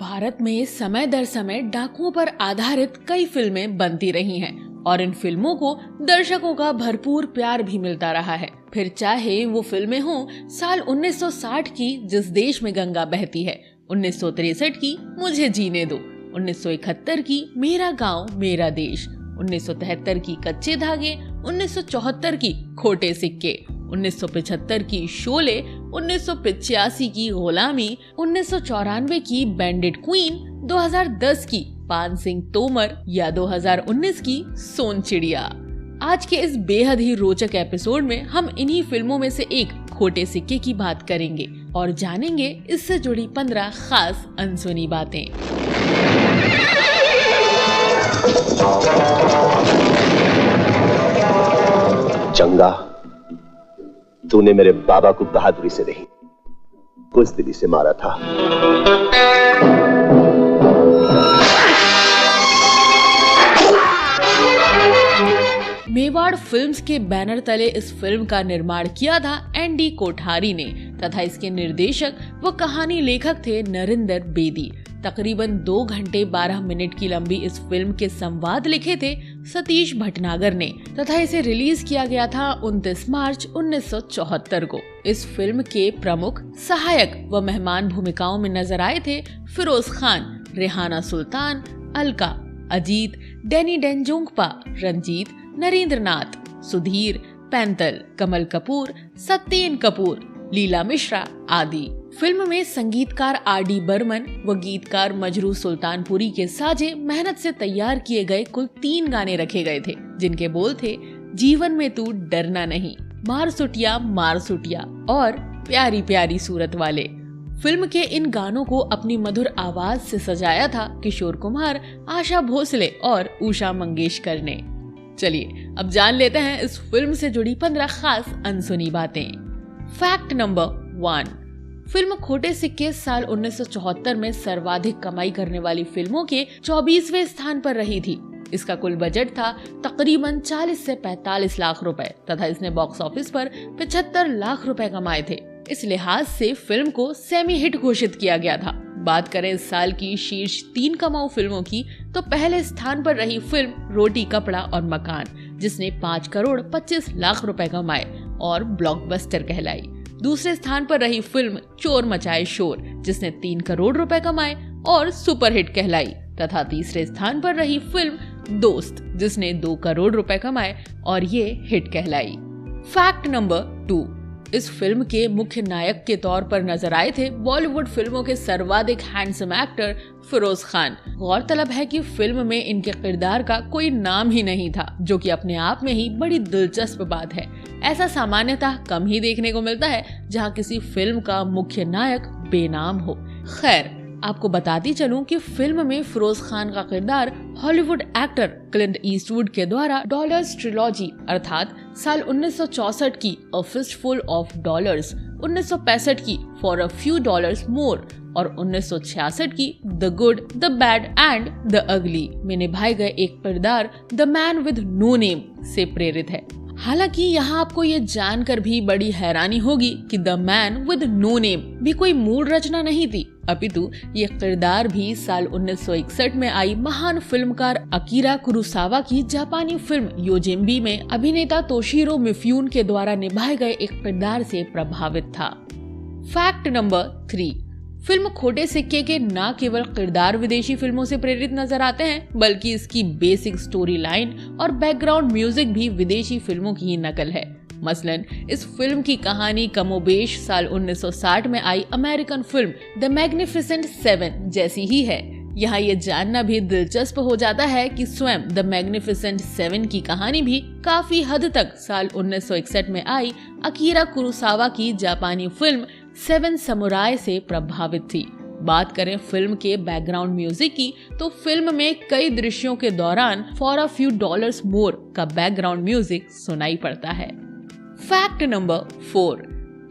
भारत में समय दर समय डाकुओं पर आधारित कई फिल्में बनती रही हैं और इन फिल्मों को दर्शकों का भरपूर प्यार भी मिलता रहा है। फिर चाहे वो फिल्में हों साल 1960 की जिस देश में गंगा बहती है, 1963 की मुझे जीने दो, 1971 की मेरा गांव मेरा देश, 1973 की कच्चे धागे, 1974 की खोटे सिक्के, 1975 की शोले, 1985 की गुलामी, 1994 की बैंडिट क्वीन, 2010 की पान सिंह तोमर या 2019 की सोन चिड़िया। आज के इस बेहद ही रोचक एपिसोड में हम इन्हीं फिल्मों में से एक खोटे सिक्के की बात करेंगे और जानेंगे इससे जुड़ी 15 खास अनसुनी बातें। चंगा, तूने मेरे बाबा को बहादुरी से नहीं बुज़दिली से मारा था। मेवाड़ फिल्म्स के बैनर तले इस फिल्म का निर्माण किया था एनडी कोठारी ने तथा इसके निर्देशक व कहानी लेखक थे नरेंद्र बेदी। तकरीबन 2 घंटे 12 मिनट की लंबी इस फिल्म के संवाद लिखे थे सतीश भटनागर ने तथा इसे रिलीज किया गया था 29 मार्च 1974 को। इस फिल्म के प्रमुख सहायक व मेहमान भूमिकाओं में नजर आए थे फिरोज खान, रेहाना सुल्तान, अलका, अजीत, डैनी डेंजोंगपा, रंजीत, नरेंद्र नाथ, सुधीर, पैंतल, कमल कपूर, सत्येन कपूर, लीला मिश्रा आदि। फिल्म में संगीतकार आर.डी. बर्मन व गीतकार मजरू सुल्तानपुरी के साजे मेहनत से तैयार किए गए कुल 3 गाने रखे गए थे, जिनके बोल थे जीवन में तू डरना नहीं, मार सुटिया और प्यारी प्यारी सूरत वाले। फिल्म के इन गानों को अपनी मधुर आवाज से सजाया था किशोर कुमार, आशा भोसले और उषा मंगेशकर ने। चलिए अब जान लेते हैं इस फिल्म से जुड़ी 15 खास अनसुनी बातें। फैक्ट नंबर 1, फिल्म खोटे सिक्के साल 1974 में सर्वाधिक कमाई करने वाली फिल्मों के 24वें स्थान पर रही थी। इसका कुल बजट था तकरीबन 40 से 45 लाख रुपए तथा इसने बॉक्स ऑफिस पर 75 लाख रुपए कमाए थे। इस लिहाज से फिल्म को सेमी हिट घोषित किया गया था। बात करें इस साल की शीर्ष 3 कमाऊ फिल्मों की तो पहले स्थान पर रही फिल्म रोटी कपड़ा और मकान, जिसने 5 करोड़ 25 लाख रुपए कमाए और ब्लॉकबस्टर कहलाई। दूसरे स्थान पर रही फिल्म चोर मचाए शोर, जिसने 3 करोड़ रुपए कमाए और सुपरहिट कहलाई तथा तीसरे स्थान पर रही फिल्म दोस्त, जिसने 2 करोड़ रुपए कमाए और ये हिट कहलाई। फैक्ट नंबर 2, इस फिल्म के मुख्य नायक के तौर पर नजर आए थे बॉलीवुड फिल्मों के सर्वाधिक हैंडसम एक्टर फिरोज खान। गौरतलब है कि फिल्म में इनके किरदार का कोई नाम ही नहीं था, जो कि अपने आप में ही बड़ी दिलचस्प बात है। ऐसा सामान्यतः कम ही देखने को मिलता है जहां किसी फिल्म का मुख्य नायक बेनाम हो। खैर, आपको बताती चलूं कि फिल्म में फिरोज खान का किरदार हॉलीवुड एक्टर क्लिंट ईस्टवुड के द्वारा डॉलर्स ट्रिलॉजी अर्थात साल 1964 की अ फिस्टफुल ऑफ डॉलर्स, 1965 की for a few dollars more और 1966 की the good, the bad and the ugly में निभाए गए एक किरदार the man with no name से प्रेरित है। हालांकि यहाँ आपको ये जानकर भी बड़ी हैरानी होगी कि the man with no name भी कोई मूल रचना नहीं थी, अपितु ये किरदार भी साल 1961 में आई महान फिल्मकार अकीरा कुरोसावा की जापानी फिल्म योजिम्बी में अभिनेता तोशिरो मिफ्यून के द्वारा निभाए गए एक किरदार से प्रभावित था। फैक्ट नंबर 3, फिल्म खोटे सिक्के के न केवल किरदार विदेशी फिल्मों से प्रेरित नजर आते हैं, बल्कि इसकी बेसिक स्टोरी लाइन और बैकग्राउंड म्यूजिक भी विदेशी फिल्मों की ही नकल है। मसलन इस फिल्म की कहानी कमोबेश साल 1960 में आई अमेरिकन फिल्म द मैग्निफिसेंट 7 जैसी ही है। यहाँ ये जानना भी दिलचस्प हो जाता है कि स्वयं द मैग्निफिसेंट 7 की कहानी भी काफी हद तक साल 1961 में आई अकीरा कुरोसावा की जापानी फिल्म 7 समुराई से प्रभावित थी। बात करें फिल्म के बैकग्राउंड म्यूजिक की तो फिल्म में कई दृश्यों के दौरान फॉर अ फ्यू डॉलर्स मोर का बैकग्राउंड म्यूजिक सुनाई पड़ता है। फैक्ट नंबर 4,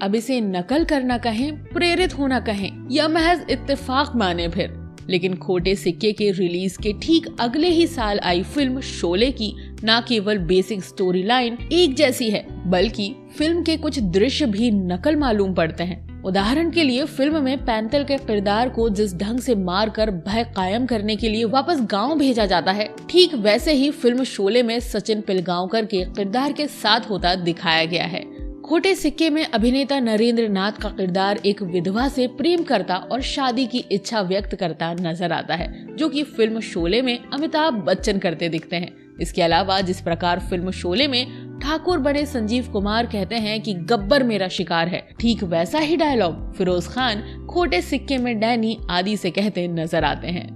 अब इसे नकल करना कहें, प्रेरित होना कहें या महज इत्तेफाक माने फिर, लेकिन खोटे सिक्के के रिलीज के ठीक अगले ही साल आई फिल्म शोले की न केवल बेसिक स्टोरी लाइन एक जैसी है, बल्कि फिल्म के कुछ दृश्य भी नकल मालूम पड़ते हैं। उदाहरण के लिए फिल्म में पैंतल के किरदार को जिस ढंग से मारकर भय कायम करने के लिए वापस गांव भेजा जाता है, ठीक वैसे ही फिल्म शोले में सचिन पिलगांवकर के किरदार के साथ होता दिखाया गया है। खोटे सिक्के में अभिनेता नरेंद्र नाथ का किरदार एक विधवा से प्रेम करता और शादी की इच्छा व्यक्त करता नजर आता है, जो कि फिल्म शोले में अमिताभ बच्चन करते दिखते हैं। इसके अलावा जिस प्रकार फिल्म शोले में ठाकुर बने संजीव कुमार कहते हैं कि गब्बर मेरा शिकार है, ठीक वैसा ही डायलॉग फिरोज खान खोटे सिक्के में डैनी आदि से कहते नजर आते हैं।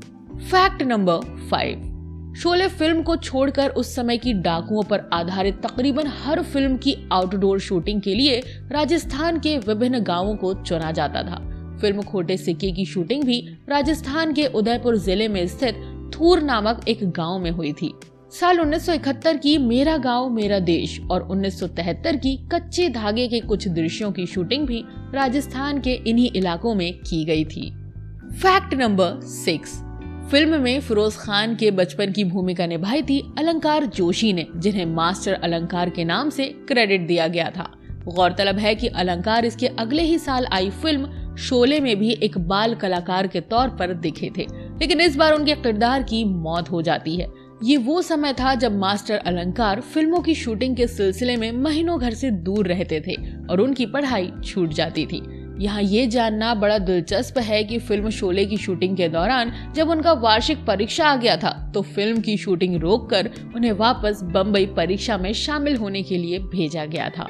फैक्ट नंबर 5, शोले फिल्म को छोड़कर उस समय की डाकुओं पर आधारित तकरीबन हर फिल्म की आउटडोर शूटिंग के लिए राजस्थान के विभिन्न गांवों को चुना जाता था। फिल्म खोटे सिक्के की शूटिंग भी राजस्थान के उदयपुर जिले में स्थित थूर नामक एक गांव में हुई थी। साल 1971 की मेरा गांव मेरा देश और 1973 की कच्चे धागे के कुछ दृश्यों की शूटिंग भी राजस्थान के इन्हीं इलाकों में की गई थी। फैक्ट नंबर 6, फिल्म में फिरोज खान के बचपन की भूमिका निभाई थी अलंकार जोशी ने, जिन्हें मास्टर अलंकार के नाम से क्रेडिट दिया गया था। गौरतलब है कि अलंकार इसके अगले ही साल आई फिल्म शोले में भी एक बाल कलाकार के तौर पर दिखे थे, लेकिन इस बार उनके किरदार की मौत हो जाती है। ये वो समय था जब मास्टर अलंकार फिल्मों की शूटिंग के सिलसिले में महीनों घर से दूर रहते थे और उनकी पढ़ाई छूट जाती थी। यहाँ ये जानना बड़ा दिलचस्प है कि फिल्म शोले की शूटिंग के दौरान जब उनका वार्षिक परीक्षा आ गया था तो फिल्म की शूटिंग रोककर उन्हें वापस बम्बई परीक्षा में शामिल होने के लिए भेजा गया था।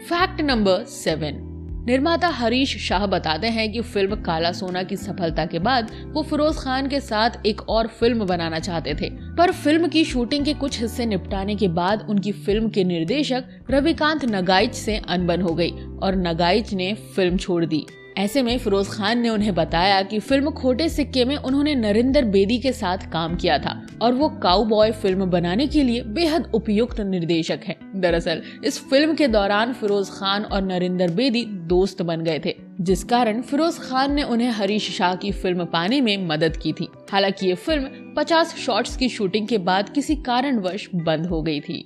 फैक्ट नंबर 7, निर्माता हरीश शाह बताते हैं कि फिल्म काला सोना की सफलता के बाद वो फिरोज खान के साथ एक और फिल्म बनाना चाहते थे, पर फिल्म की शूटिंग के कुछ हिस्से निपटाने के बाद उनकी फिल्म के निर्देशक रविकांत नगाइच से अनबन हो गई और नगाइच ने फिल्म छोड़ दी। ऐसे में फिरोज खान ने उन्हें बताया कि फिल्म खोटे सिक्के में उन्होंने नरिंदर बेदी के साथ काम किया था और वो काउबॉय फिल्म बनाने के लिए बेहद उपयुक्त निर्देशक हैं। दरअसल इस फिल्म के दौरान फिरोज खान और नरिंदर बेदी दोस्त बन गए थे, जिस कारण फिरोज खान ने उन्हें हरीश शाह की फिल्म पाने में मदद की थी। हालांकि ये फिल्म 50 शॉट्स की शूटिंग के बाद किसी कारणवश बंद हो गई थी।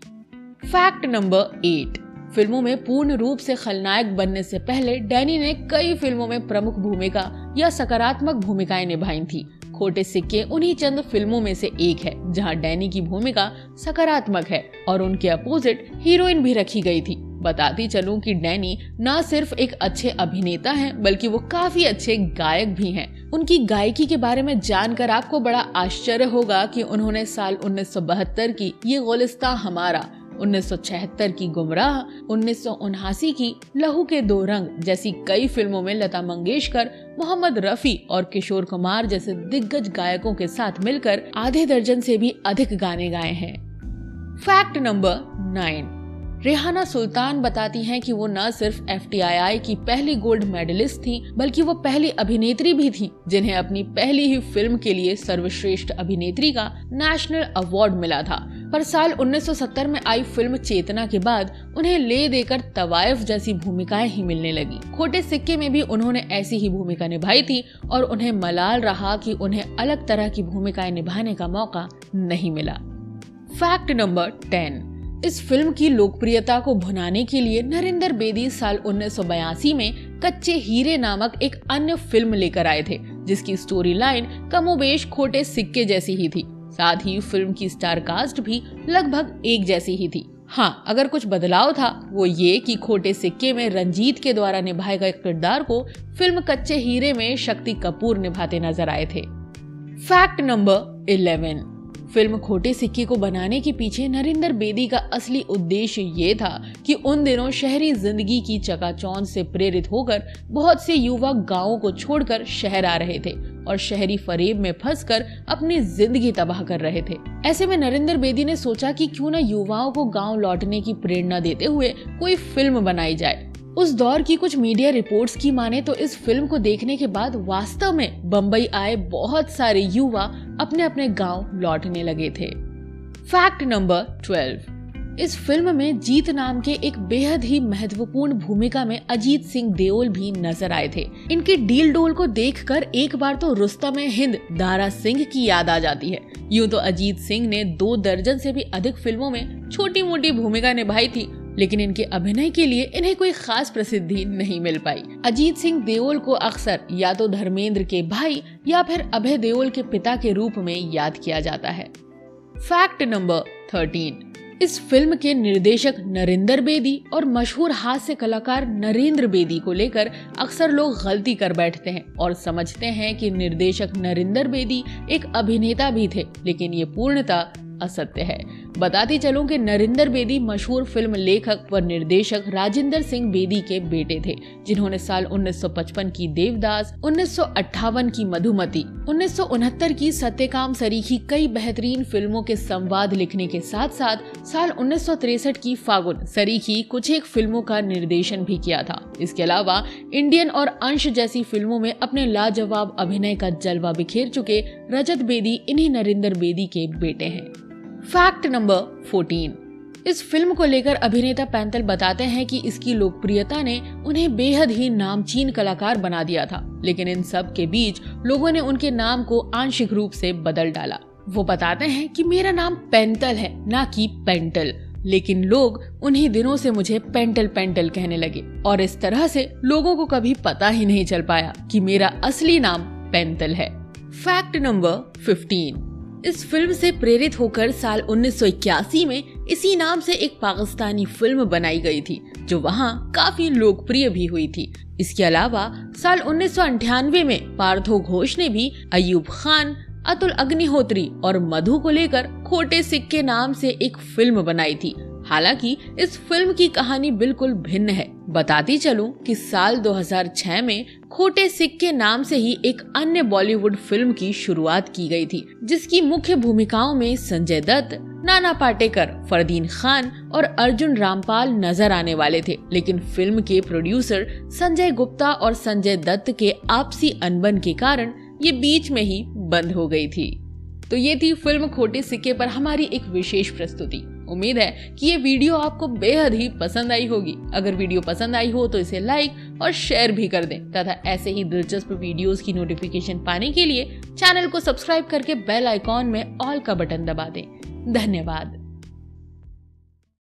फैक्ट नंबर 8, फिल्मों में पूर्ण रूप से खलनायक बनने से पहले डैनी ने कई फिल्मों में प्रमुख भूमिका या सकारात्मक भूमिकाएं निभाई थी। खोटे सिक्के उन्हीं चंद फिल्मों में से एक है जहां डैनी की भूमिका सकारात्मक है और उनके अपोजिट हीरोइन भी रखी गई थी। बताती चलूं कि डैनी न सिर्फ एक अच्छे अभिनेता हैं बल्कि वो काफी अच्छे गायक भी हैं। उनकी गायकी के बारे में जानकर आपको बड़ा आश्चर्य होगा कि उन्होंने साल 1972 की ये गुलिस्तां हमारा, 1976 की गुमराह, 1979 की लहू के दो रंग जैसी कई फिल्मों में लता मंगेशकर, मोहम्मद रफी और किशोर कुमार जैसे दिग्गज गायकों के साथ मिलकर आधे दर्जन से भी अधिक गाने गाए हैं। फैक्ट नंबर 9, रेहाना सुल्तान बताती हैं कि वो न सिर्फ FTII की पहली गोल्ड मेडलिस्ट थी बल्कि वो पहली अभिनेत्री भी थी जिन्हें अपनी पहली ही फिल्म के लिए सर्वश्रेष्ठ अभिनेत्री का नेशनल अवार्ड मिला था। पर साल 1970 में आई फिल्म चेतना के बाद उन्हें ले देकर तवायफ जैसी भूमिकाएं ही मिलने लगी। खोटे सिक्के में भी उन्होंने ऐसी ही भूमिका निभाई थी और उन्हें मलाल रहा कि उन्हें अलग तरह की भूमिकाएं निभाने का मौका नहीं मिला। फैक्ट नंबर 10, इस फिल्म की लोकप्रियता को भुनाने के लिए नरिंदर बेदी साल 1982 में कच्चे हीरे नामक एक अन्य फिल्म लेकर आए थे, जिसकी स्टोरी लाइन कमोबेश खोटे सिक्के जैसी ही थी। साथ ही फिल्म की स्टार कास्ट भी लगभग एक जैसी ही थी। हाँ, अगर कुछ बदलाव था वो ये कि खोटे सिक्के में रंजीत के द्वारा निभाए गए किरदार को फिल्म कच्चे हीरे में शक्ति कपूर निभाते नजर आए थे। फैक्ट नंबर 11, फिल्म खोटे सिक्के को बनाने के पीछे नरिंदर बेदी का असली उद्देश्य ये था कि उन दिनों शहरी जिंदगी की चकाचौंध से प्रेरित होकर बहुत से युवा गांवों को छोड़कर शहर आ रहे थे और शहरी फरेब में फंसकर अपनी जिंदगी तबाह कर रहे थे। ऐसे में नरिंदर बेदी ने सोचा कि क्यों न युवाओं को गांव लौटने की प्रेरणा देते हुए कोई फिल्म बनाई जाए। उस दौर की कुछ मीडिया रिपोर्ट्स की माने तो इस फिल्म को देखने के बाद वास्तव में बम्बई आए बहुत सारे युवा अपने अपने गांव लौटने लगे थे। फैक्ट नंबर 12, इस फिल्म में जीत नाम के एक बेहद ही महत्वपूर्ण भूमिका में अजीत सिंह देओल भी नजर आए थे। इनकी डील डोल को देखकर एक बार तो रुस्तम-ए-हिंद दारा सिंह की याद आ जाती है। यूं तो अजीत सिंह ने 2 दर्जन से भी अधिक फिल्मों में छोटी मोटी भूमिका निभाई थी, लेकिन इनके अभिनय के लिए इन्हें कोई खास प्रसिद्धि नहीं मिल पाई। अजीत सिंह देओल को अक्सर या तो धर्मेंद्र के भाई या फिर अभय देओल के पिता के रूप में याद किया जाता है। फैक्ट नंबर 13, इस फिल्म के निर्देशक नरेंद्र बेदी और मशहूर हास्य कलाकार नरेंद्र बेदी को लेकर अक्सर लोग गलती कर बैठते हैं और समझते हैं कि निर्देशक नरेंद्र बेदी एक अभिनेता भी थे, लेकिन ये पूर्णतः असत्य है। बताती चलूं कि नरेंद्र बेदी मशहूर फिल्म लेखक व निर्देशक राजेंद्र सिंह बेदी के बेटे थे, जिन्होंने साल 1955 की देवदास, 1958 की मधुमती, 1969 की सत्यकाम सरीखी कई बेहतरीन फिल्मों के संवाद लिखने के साथ साथ साल 1963 की फागुन सरीखी कुछ एक फिल्मों का निर्देशन भी किया था। इसके अलावा इंडियन और अंश जैसी फिल्मों में अपने लाजवाब अभिनय का जलवा बिखेर चुके रजत बेदी इन्हीं नरेंद्र बेदी के बेटे हैं। फैक्ट नंबर 14, इस फिल्म को लेकर अभिनेता पैंतल बताते हैं कि इसकी लोकप्रियता ने उन्हें बेहद ही नामचीन कलाकार बना दिया था, लेकिन इन सब के बीच लोगों ने उनके नाम को आंशिक रूप से बदल डाला। वो बताते हैं कि मेरा नाम पैंतल है, ना कि पेंटल, लेकिन लोग उन्हीं दिनों से मुझे पेंटल पेंटल कहने लगे और इस तरह से लोगों को कभी पता ही नहीं चल पाया कि मेरा असली नाम पैंतल है। फैक्ट नंबर 15, इस फिल्म से प्रेरित होकर साल 1981 में इसी नाम से एक पाकिस्तानी फिल्म बनाई गई थी, जो वहाँ काफी लोकप्रिय भी हुई थी। इसके अलावा साल 1998 में पार्थो घोष ने भी अयूब खान, अतुल अग्निहोत्री और मधु को लेकर खोटे सिक्के नाम से एक फिल्म बनाई थी। हालांकि इस फिल्म की कहानी बिल्कुल भिन्न है। बताती चलूं कि साल 2006 में खोटे सिक्के नाम से ही एक अन्य बॉलीवुड फिल्म की शुरुआत की गई थी, जिसकी मुख्य भूमिकाओं में संजय दत्त, नाना पाटेकर, फरदीन खान और अर्जुन रामपाल नजर आने वाले थे, लेकिन फिल्म के प्रोड्यूसर संजय गुप्ता और संजय दत्त के आपसी अनबन के कारण ये बीच में ही बंद हो गई थी। तो ये थी फिल्म खोटे सिक्के पर हमारी एक विशेष प्रस्तुति। उम्मीद है कि ये वीडियो आपको बेहद ही पसंद आई होगी। अगर वीडियो पसंद आई हो तो इसे लाइक और शेयर भी कर दें तथा ऐसे ही दिलचस्प वीडियोस की नोटिफिकेशन पाने के लिए चैनल को सब्सक्राइब करके बेल आइकॉन में ऑल का बटन दबा दें। धन्यवाद।